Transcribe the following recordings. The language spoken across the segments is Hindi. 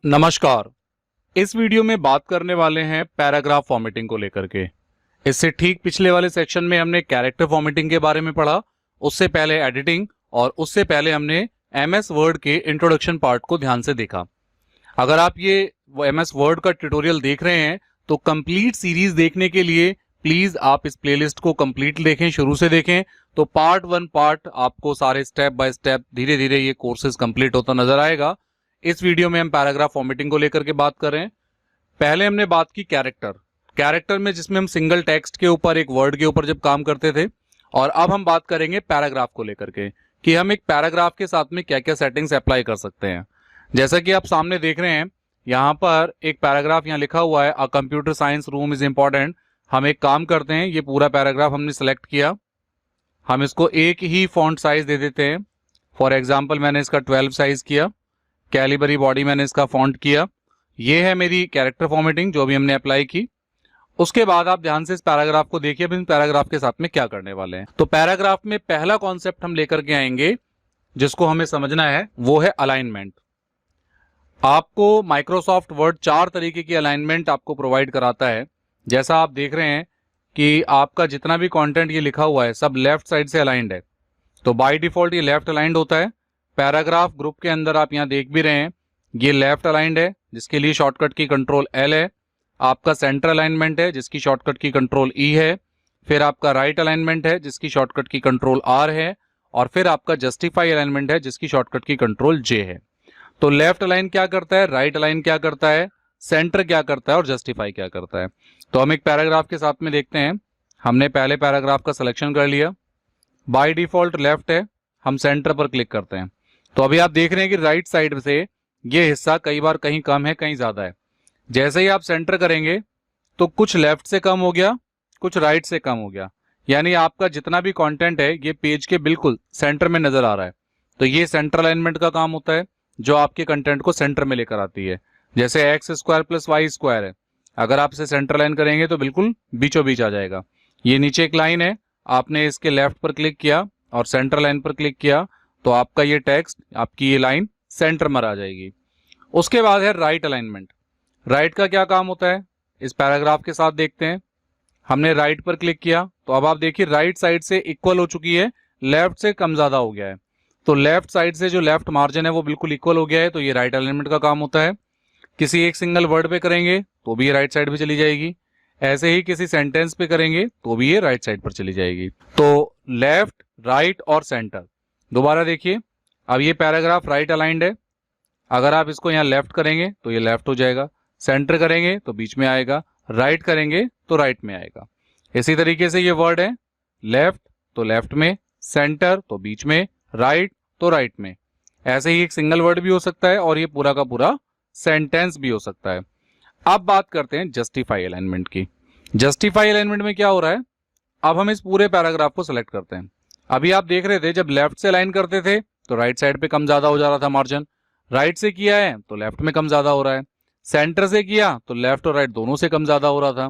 नमस्कार। इस वीडियो में बात करने वाले हैं पैराग्राफ फॉर्मेटिंग को लेकर के। इससे ठीक पिछले वाले सेक्शन में हमने कैरेक्टर फॉर्मेटिंग के बारे में पढ़ा, उससे पहले एडिटिंग और उससे पहले हमने एमएस वर्ड के इंट्रोडक्शन पार्ट को ध्यान से देखा। अगर आप ये एमएस वर्ड का ट्यूटोरियल देख रहे हैं तो कंप्लीट सीरीज देखने के लिए प्लीज आप इस प्लेलिस्ट को कंप्लीट देखें, शुरू से देखें। तो पार्ट 1 पार्ट आपको सारे स्टेप बाय स्टेप धीरे धीरे ये कोर्सेज कंप्लीट होता नजर आएगा। इस वीडियो में हम पैराग्राफ फॉर्मेटिंग को लेकर के बात कर रहे हैं। पहले हमने बात की कैरेक्टर में, जिसमें हम सिंगल टेक्स्ट के ऊपर एक वर्ड के ऊपर जब काम करते थे। और अब हम बात करेंगे पैराग्राफ को लेकर के कि हम एक पैराग्राफ के साथ में क्या क्या सेटिंग्स अप्लाई कर सकते हैं। जैसा कि आप सामने देख रहे हैं, यहाँ पर एक पैराग्राफ यहाँ लिखा हुआ है, a computer science room is important. हम एक काम करते हैं, ये पूरा पैराग्राफ हमने सेलेक्ट किया, हम इसको एक ही फॉन्ट साइज दे देते हैं। फॉर एग्जाम्पल मैंने इसका 12 साइज किया, कैलिबरी बॉडी मैंने इसका फॉन्ट किया। ये है मेरी कैरेक्टर फॉर्मेटिंग जो भी हमने अप्लाई की। उसके बाद आप ध्यान से इस पैराग्राफ को देखिए, अब इन पैराग्राफ के साथ में क्या करने वाले हैं। तो पैराग्राफ में पहला कॉन्सेप्ट हम लेकर के आएंगे जिसको हमें समझना है, वो है अलाइनमेंट। आपको माइक्रोसॉफ्ट वर्ड 4 तरीके की अलाइनमेंट आपको प्रोवाइड कराता है। जैसा आप देख रहे हैं कि आपका जितना भी कंटेंट ये लिखा हुआ है सब लेफ्ट साइड से अलाइंड है, तो बाय डिफॉल्ट ये लेफ्ट अलाइंड होता है। पैराग्राफ ग्रुप के अंदर आप यहाँ देख भी रहे हैं, ये लेफ्ट अलाइंड है जिसके लिए शॉर्टकट की कंट्रोल L है। आपका सेंटर अलाइनमेंट है जिसकी शॉर्टकट की कंट्रोल E है। फिर आपका राइट अलाइनमेंट है जिसकी शॉर्टकट की कंट्रोल R है। और फिर आपका जस्टिफाई अलाइनमेंट है जिसकी शॉर्टकट की कंट्रोल J है। तो लेफ्ट अलाइन क्या करता है, राइट अलाइन क्या करता है, सेंटर क्या करता है और जस्टिफाई क्या करता है। तो हम एक पैराग्राफ के साथ में देखते हैं। हमने पहले पैराग्राफ का सिलेक्शन कर लिया, बाय डिफॉल्ट लेफ्ट है, हम सेंटर पर क्लिक करते हैं। तो अभी आप देख रहे हैं कि राइट साइड से ये हिस्सा कई बार कहीं कम है कहीं ज्यादा है। जैसे ही आप सेंटर करेंगे तो कुछ लेफ्ट से कम हो गया, कुछ राइट से कम हो गया, यानी आपका जितना भी कंटेंट है ये पेज के बिल्कुल सेंटर में नजर आ रहा है। तो ये सेंटर अलाइनमेंट का काम होता है जो आपके कंटेंट को सेंटर में लेकर आती है। जैसे x² + y² है, अगर आप इसे सेंटर लाइन करेंगे तो बिल्कुल बीचों बीच आ जाएगा। ये नीचे एक लाइन है, आपने इसके लेफ्ट पर क्लिक किया और सेंटर लाइन पर क्लिक किया तो आपका ये टेक्स्ट, आपकी ये लाइन सेंटर में आ जाएगी। उसके बाद है राइट अलाइनमेंट। राइट का क्या काम होता है, इस पैराग्राफ के साथ देखते हैं। हमने राइट पर क्लिक किया तो अब आप देखिए राइट साइड से इक्वल हो चुकी है, लेफ्ट से कम ज्यादा हो गया है। तो लेफ्ट साइड से जो लेफ्ट मार्जिन है वो बिल्कुल इक्वल हो गया है, तो ये राइट अलाइनमेंट का काम होता है। किसी एक सिंगल वर्ड पे करेंगे तो भी ये राइट साइड पे चली जाएगी, ऐसे ही किसी सेंटेंस पे करेंगे तो भी ये राइट साइड पर चली जाएगी। तो लेफ्ट, राइट और सेंटर। दोबारा देखिए, अब ये पैराग्राफ राइट अलाइंड है, अगर आप इसको यहाँ लेफ्ट करेंगे तो ये लेफ्ट हो जाएगा, सेंटर करेंगे तो बीच में आएगा, राइट करेंगे तो राइट में आएगा। इसी तरीके से ये वर्ड है, लेफ्ट तो लेफ्ट में, सेंटर तो बीच में, राइट तो राइट में। ऐसे ही एक सिंगल वर्ड भी हो सकता है और ये पूरा का पूरा सेंटेंस भी हो सकता है। अब बात करते हैं जस्टिफाई अलाइनमेंट की। जस्टिफाई अलाइनमेंट में क्या हो रहा है, अब हम इस पूरे पैराग्राफ को सिलेक्ट करते हैं। अभी आप देख रहे थे जब लेफ्ट से अलाइन करते थे तो राइट साइड पे कम ज्यादा हो जा रहा था मार्जिन, राइट से किया है तो लेफ्ट में कम ज्यादा हो रहा है, सेंटर से किया तो लेफ्ट और राइट दोनों से कम ज्यादा हो रहा था।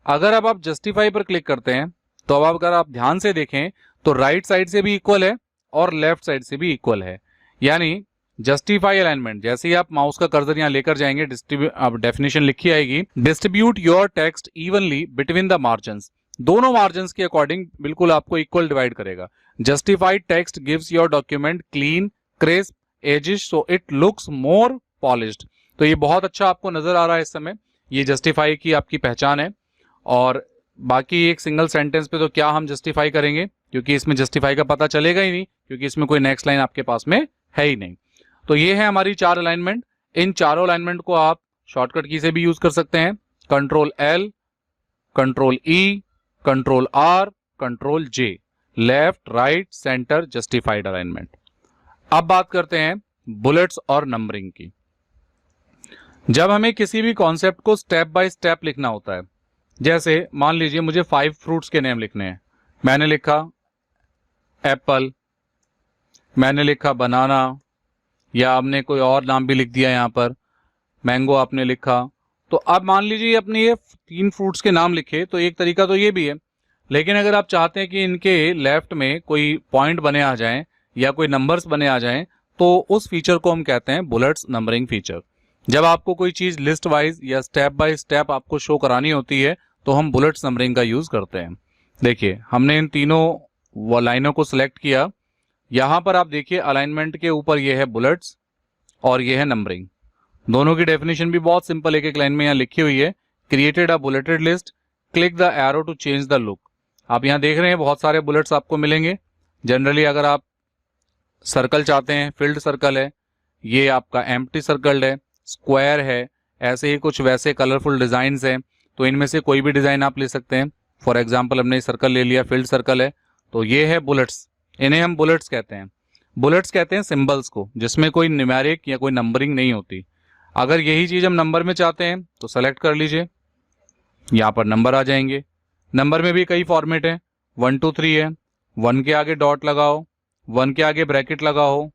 अगर अब आप जस्टिफाई पर क्लिक करते हैं तो अब अगर आप ध्यान से देखें तो राइट साइड से भी इक्वल है और लेफ्ट साइड से भी इक्वल है। यानी जस्टिफाई अलाइनमेंट, जैसे ही आप माउस का कर्सर यहाँ लेकर जाएंगे, अब डेफिनेशन लिखी आएगी, distribute your text evenly between the margins. दोनों मार्जिन्स के अकॉर्डिंग बिल्कुल आपको इक्वल डिवाइड करेगा। Justified text gives your document clean, crisp edges so it looks more polished. तो ये बहुत अच्छा आपको नजर आ रहा है इस समय, ये जस्टिफाई की आपकी पहचान है। और बाकी एक सिंगल सेंटेंस पे तो क्या हम जस्टिफाई करेंगे, क्योंकि इसमें जस्टिफाई का पता चलेगा ही नहीं, क्योंकि इसमें कोई नेक्स्ट लाइन आपके पास में है ही नहीं। तो ये है हमारी 4 अलाइनमेंट। इन चारों अलाइनमेंट को आप शॉर्टकट की से भी यूज कर सकते हैं, control L, control E, control R, control J, left, right, centre, justified alignment. अब बात करते हैं बुलेट्स और नंबरिंग की। जब हमें किसी भी कॉन्सेप्ट को स्टेप बाय स्टेप लिखना होता है, जैसे मान लीजिए मुझे 5 फ्रूट्स के नेम लिखने हैं, मैंने लिखा एप्पल, मैंने लिखा बनाना, या आपने कोई और नाम भी लिख दिया यहाँ पर, मैंगो आपने लिखा। तो अब मान लीजिए अपने ये 3 फ्रूट्स के नाम लिखे, तो एक तरीका तो ये भी है। लेकिन अगर आप चाहते हैं कि इनके लेफ्ट में कोई पॉइंट बने आ जाएं या कोई नंबर्स बने आ जाएं, तो उस फीचर को हम कहते हैं बुलेट्स नंबरिंग फीचर। जब आपको कोई चीज़ लिस्ट वाइज या स्टेप बाय स्टेप आपको शो करानी होती है तो हम बुलेट्स नंबरिंग का यूज़ करते हैं। देखिए, हमने इन तीनों लाइनों को सिलेक्ट किया। यहाँ पर आप देखिए अलाइनमेंट के ऊपर ये है बुलेट्स और ये है नंबरिंग। दोनों की डेफिनेशन भी बहुत सिंपल एक एक लाइन में यहाँ लिखी हुई है। Created a bulleted list, click the arrow to change the look. आप यहाँ देख रहे हैं बहुत सारे बुलेट्स आपको मिलेंगे। जनरली अगर आप सर्कल चाहते हैं, फिल्ड सर्कल है, ये आपका एम्प्टी सर्कल है, स्क्वायर है, ऐसे ही कुछ वैसे कलरफुल डिज़ाइंस हैं, तो इनमें से कोई भी डिज़ाइन आप ले सकते हैं। फॉर एग्जांपल हमने सर्कल ले लिया, फील्ड सर्कल है, तो ये है बुलेट्स। इन्हें हम बुलेट्स कहते हैं। बुलेट्स कहते हैं सिंबल्स को जिसमें कोई न्यूमेरिक या कोई नंबरिंग नहीं होती। अगर यही चीज़ हम नंबर में चाहते हैं तो सेलेक्ट कर लीजिए, यहाँ पर नंबर आ जाएंगे। नंबर में भी कई फॉर्मेट है, 1 2 3 है। 1 के आगे डॉट लगाओ, 1 के आगे ब्रैकेट लगाओ,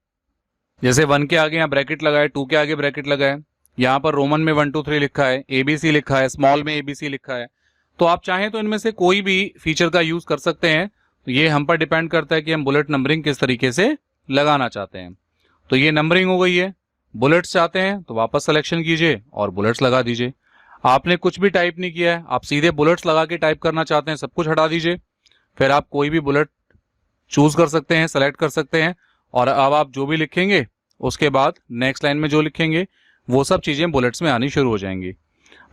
जैसे 1 के आगे यहाँ ब्रैकेट लगाए, 2 के आगे ब्रैकेट लगाए। यहाँ पर रोमन में 1 2 3 लिखा है, ABC लिखा है, स्मॉल में ABC लिखा है। तो आप चाहें तो इनमें से कोई भी फीचर का यूज़ कर सकते हैं। तो ये हम पर डिपेंड करता है कि हम बुलेट नंबरिंग किस तरीके से लगाना चाहते हैं। तो ये नंबरिंग हो गई है। बुलेट्स चाहते हैं तो वापस सिलेक्शन कीजिए और बुलेट्स लगा दीजिए। आपने कुछ भी टाइप नहीं किया है, आप सीधे बुलेट्स लगा के टाइप करना चाहते हैं, सब कुछ हटा दीजिए। फिर आप कोई भी बुलेट चूज़ कर सकते हैं, सेलेक्ट कर सकते हैं, और अब आप जो भी लिखेंगे उसके बाद नेक्स्ट लाइन में जो लिखेंगे वो सब चीज़ें बुलेट्स में आनी शुरू हो जाएंगी।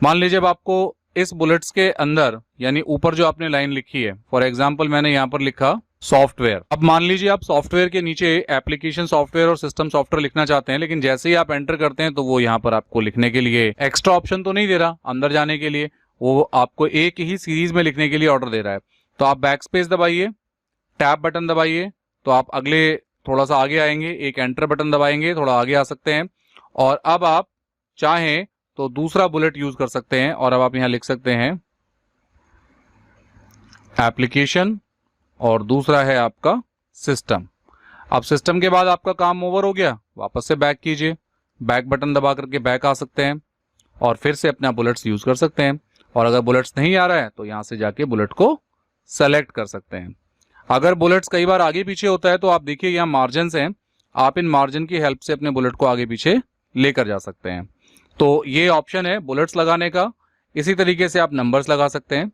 मान लीजिए अब आपको इस बुलेट्स के अंदर यानी ऊपर जो आपने लाइन लिखी है, फॉर एग्जांपल मैंने यहाँ पर लिखा सॉफ्टवेयर। अब मान लीजिए आप सॉफ्टवेयर के नीचे एप्लीकेशन सॉफ्टवेयर और सिस्टम सॉफ्टवेयर लिखना चाहते हैं, लेकिन जैसे ही आप एंटर करते हैं तो वो यहाँ पर आपको लिखने के लिए एक्स्ट्रा ऑप्शन तो नहीं दे रहा, अंदर जाने के लिए वो आपको एक ही सीरीज में लिखने के लिए ऑर्डर दे रहा है। तो आप बैक स्पेस दबाइए, टैब बटन दबाइए, तो आप अगले थोड़ा सा आगे आएंगे, एक एंटर बटन दबाएंगे, थोड़ा आगे आ सकते हैं। और अब आप चाहें तो दूसरा बुलेट यूज कर सकते हैं, और अब आप यहां लिख सकते हैं एप्लीकेशन और दूसरा है आपका सिस्टम। अब सिस्टम के बाद आपका काम ओवर हो गया, वापस से बैक कीजिए, बैक बटन दबा करके बैक आ सकते हैं और फिर से अपना बुलेट्स यूज कर सकते हैं। और अगर बुलेट्स नहीं आ रहा है तो यहां से जाके बुलेट को सेलेक्ट कर सकते हैं। अगर बुलेट्स कई बार आगे पीछे होता है तो आप देखिए यहाँ मार्जिन हैं, आप इन मार्जिन की हेल्प से अपने बुलेट को आगे पीछे लेकर जा सकते हैं। तो ये ऑप्शन है बुलेट्स लगाने का। इसी तरीके से आप नंबर्स लगा सकते हैं।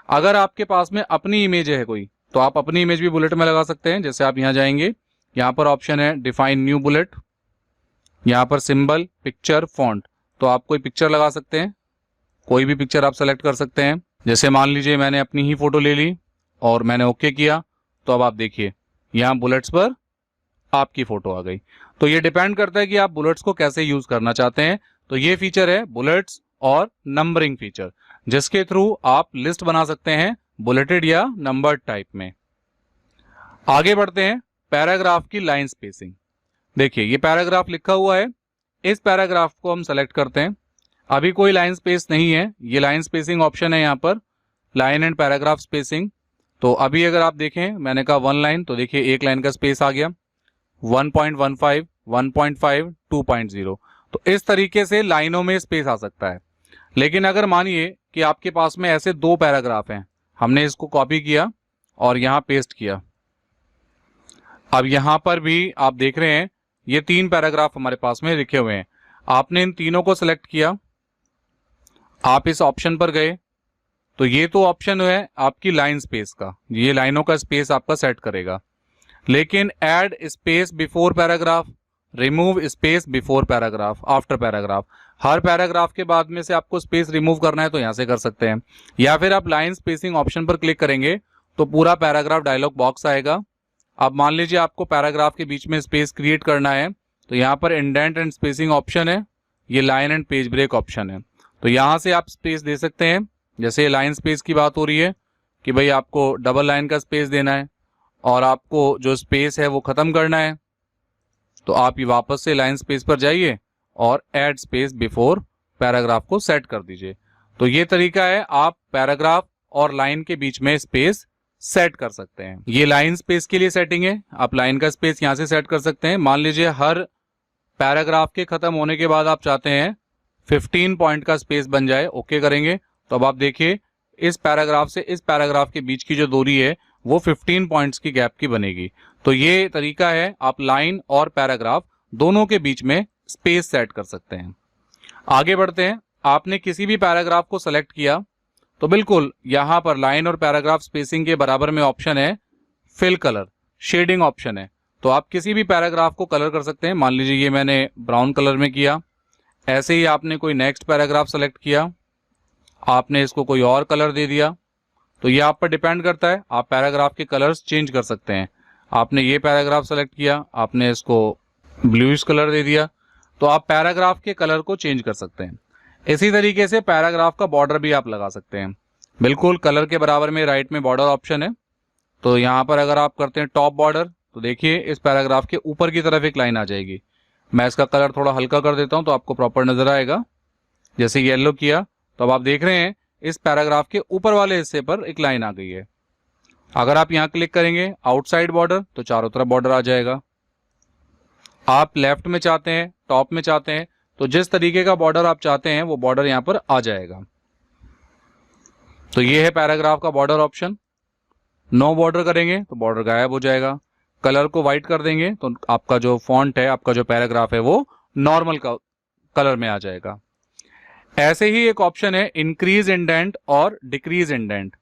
अगर आपके पास में अपनी इमेज है कोई तो आप अपनी इमेज भी बुलेट में लगा सकते हैं। जैसे आप यहाँ जाएंगे, यहाँ पर ऑप्शन है डिफाइन न्यू बुलेट, यहाँ पर सिंबल, पिक्चर, फॉन्ट, तो आप कोई पिक्चर लगा सकते हैं, कोई भी पिक्चर आप सेलेक्ट कर सकते हैं। जैसे मान लीजिए मैंने अपनी ही फोटो ले ली और मैंने ओके किया, तो अब आप देखिए यहाँ बुलेट्स पर आपकी फोटो आ गई। तो ये डिपेंड करता है कि आप बुलेट्स को कैसे यूज करना चाहते हैं। तो ये फीचर है बुलेट्स और नंबरिंग फीचर, जिसके थ्रू आप लिस्ट बना सकते हैं बुलेटेड या नंबर्ड टाइप में। आगे बढ़ते हैं, पैराग्राफ की लाइन स्पेसिंग। देखिए ये पैराग्राफ लिखा हुआ है, इस पैराग्राफ को हम सेलेक्ट करते हैं। अभी कोई लाइन स्पेस नहीं है, ये लाइन स्पेसिंग ऑप्शन है यहाँ पर, लाइन एंड पैराग्राफ स्पेसिंग। तो अभी अगर आप देखें, मैंने कहा 1 लाइन, तो देखिए एक लाइन का स्पेस आ गया, 1.15, 1.5, 2.0। तो इस तरीके से लाइनों में स्पेस आ सकता है। लेकिन अगर मानिए कि आपके पास में ऐसे 2 पैराग्राफ हैं, हमने इसको कॉपी किया और यहाँ पेस्ट किया। अब यहाँ पर भी आप देख रहे हैं ये 3 पैराग्राफ हमारे पास में लिखे हुए हैं। आपने इन तीनों को सिलेक्ट किया, आप इस ऑप्शन पर गए, तो ये तो ऑप्शन है आपकी लाइन स्पेस का, ये लाइनों का स्पेस आपका सेट करेगा। लेकिन add space before paragraph, remove space before paragraph, after paragraph, हर पैराग्राफ के बाद में से आपको स्पेस रिमूव करना है तो यहाँ से कर सकते हैं। या फिर आप लाइन स्पेसिंग ऑप्शन पर क्लिक करेंगे तो पूरा पैराग्राफ डायलॉग बॉक्स आएगा। अब मान लीजिए आपको पैराग्राफ के बीच में स्पेस क्रिएट करना है, तो यहाँ पर इंडेंट एंड स्पेसिंग ऑप्शन है, ये line and page break option है, तो यहाँ से आप स्पेस दे सकते हैं। जैसे लाइन स्पेस की बात हो रही है कि भाई आपको डबल लाइन का स्पेस देना है और आपको जो स्पेस है वो ख़त्म करना है, तो आप ये वापस से लाइन स्पेस पर जाइए और ऐड स्पेस बिफोर पैराग्राफ को सेट कर दीजिए। तो ये तरीका है, आप पैराग्राफ और लाइन के बीच में स्पेस सेट कर सकते हैं। ये लाइन स्पेस के लिए सेटिंग है, आप लाइन का स्पेस यहाँ से सेट कर सकते हैं। मान लीजिए हर पैराग्राफ के खत्म होने के बाद आप चाहते हैं 15 पॉइंट का स्पेस बन जाए, ओके करेंगे तो अब आप देखिए इस पैराग्राफ से इस पैराग्राफ के बीच की जो दूरी है वो 15 पॉइंट्स की गैप की बनेगी। तो ये तरीका है, आप लाइन और पैराग्राफ दोनों के बीच में स्पेस सेट कर सकते हैं। आगे बढ़ते हैं। आपने किसी भी पैराग्राफ को सेलेक्ट किया तो बिल्कुल यहाँ पर लाइन और पैराग्राफ स्पेसिंग के बराबर में ऑप्शन है फिल कलर, शेडिंग ऑप्शन है। तो आप किसी भी पैराग्राफ को कलर कर सकते हैं। मान लीजिए ये मैंने ब्राउन कलर में किया। ऐसे ही आपने कोई नेक्स्ट पैराग्राफ सेलेक्ट किया, आपने इसको कोई और कलर दे दिया। तो ये आप पर डिपेंड करता है, आप पैराग्राफ के कलर्स चेंज कर सकते हैं। आपने ये पैराग्राफ सेलेक्ट किया, आपने इसको ब्लूइश कलर दे दिया, तो आप पैराग्राफ के कलर को चेंज कर सकते हैं। इसी तरीके से पैराग्राफ का बॉर्डर भी आप लगा सकते हैं। बिल्कुल कलर के बराबर में राइट में बॉर्डर ऑप्शन है। तो यहाँ पर अगर आप करते हैं टॉप बॉर्डर, तो देखिए इस पैराग्राफ के ऊपर की तरफ एक लाइन आ जाएगी। मैं इसका कलर थोड़ा हल्का कर देता हूँ तो आपको प्रॉपर नजर आएगा। जैसे येलो किया तो अब आप देख रहे हैं इस पैराग्राफ के ऊपर वाले हिस्से पर एक लाइन आ गई है। अगर आप यहाँ क्लिक करेंगे आउटसाइड बॉर्डर, तो चारों तरफ बॉर्डर आ जाएगा। आप लेफ्ट में चाहते हैं, टॉप में चाहते हैं, तो जिस तरीके का बॉर्डर आप चाहते हैं वो बॉर्डर यहाँ पर आ जाएगा। तो ये है पैराग्राफ का बॉर्डर ऑप्शन। नो बॉर्डर करेंगे तो बॉर्डर गायब हो जाएगा। कलर को व्हाइट कर देंगे तो आपका जो फॉन्ट है, आपका जो पैराग्राफ है वो नॉर्मल का कलर में आ जाएगा। ऐसे ही एक ऑप्शन है इंक्रीज इंडेंट और डिक्रीज इंडेंट।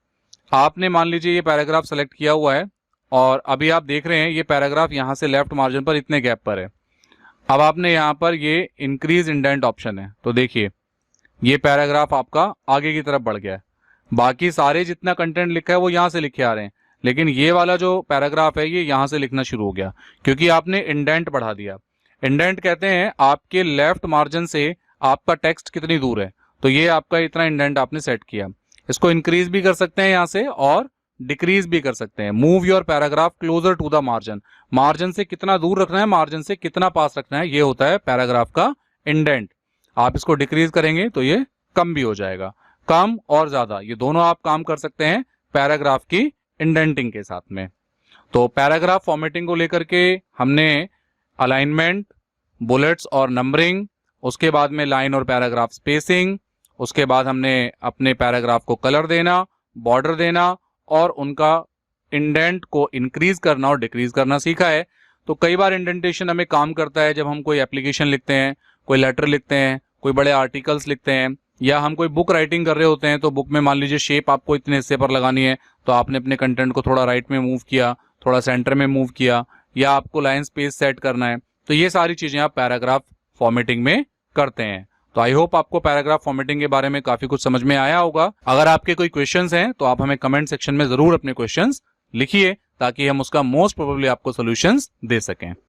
आपने मान लीजिए ये पैराग्राफ सेलेक्ट किया हुआ है और अभी आप देख रहे हैं ये पैराग्राफ यहाँ से लेफ्ट मार्जिन पर इतने गैप पर है। अब आपने यहाँ पर ये इंक्रीज इंडेंट ऑप्शन है, तो देखिए ये पैराग्राफ आपका आगे की तरफ बढ़ गया है। बाकी सारे जितना कंटेंट लिखा है वो यहाँ से लिखे आ रहे हैं, लेकिन ये वाला जो पैराग्राफ है ये यहाँ से लिखना शुरू हो गया क्योंकि आपने इंडेंट बढ़ा दिया। इंडेंट कहते हैं आपके लेफ्ट मार्जिन से आपका टेक्स्ट कितनी दूर है, तो ये आपका इतना इंडेंट आपने सेट किया। इसको इंक्रीज भी कर सकते हैं यहाँ से और डिक्रीज भी कर सकते हैं। Move your paragraph closer to the margin, margin से कितना दूर रखना है, मार्जिन से कितना पास रखना है, ये होता है पैराग्राफ का इंडेंट। आप इसको डिक्रीज करेंगे तो ये कम भी हो जाएगा। कम और ज्यादा ये दोनों आप काम कर सकते हैं पैराग्राफ की इंडेंटिंग के साथ में। तो पैराग्राफ फॉर्मेटिंग को लेकर के हमने अलाइनमेंट, बुलेट्स और नंबरिंग, उसके बाद में लाइन और पैराग्राफ स्पेसिंग, उसके बाद हमने अपने पैराग्राफ को कलर देना, बॉर्डर देना और उनका इंडेंट को इंक्रीज करना और डिक्रीज करना सीखा है। तो कई बार इंडेंटेशन हमें काम करता है जब हम कोई एप्लीकेशन लिखते हैं, कोई लेटर लिखते हैं, कोई बड़े आर्टिकल्स लिखते हैं, या हम कोई बुक राइटिंग कर रहे होते हैं। तो बुक में मान लीजिए शेप आपको इतने हिस्से पर लगानी है, तो आपने अपने कंटेंट को थोड़ा राइट में मूव किया, थोड़ा सेंटर में मूव किया, या आपको लाइन स्पेस सेट करना है। तो ये सारी चीजें आप पैराग्राफ फॉर्मेटिंग में करते हैं। तो आई होप आपको पैराग्राफ फॉर्मेटिंग के बारे में काफी कुछ समझ में आया होगा। अगर आपके कोई क्वेश्चंस हैं तो आप हमें कमेंट सेक्शन में जरूर अपने क्वेश्चंस लिखिए ताकि हम उसका मोस्ट प्रोबेबली आपको सॉल्यूशंस दे सकें।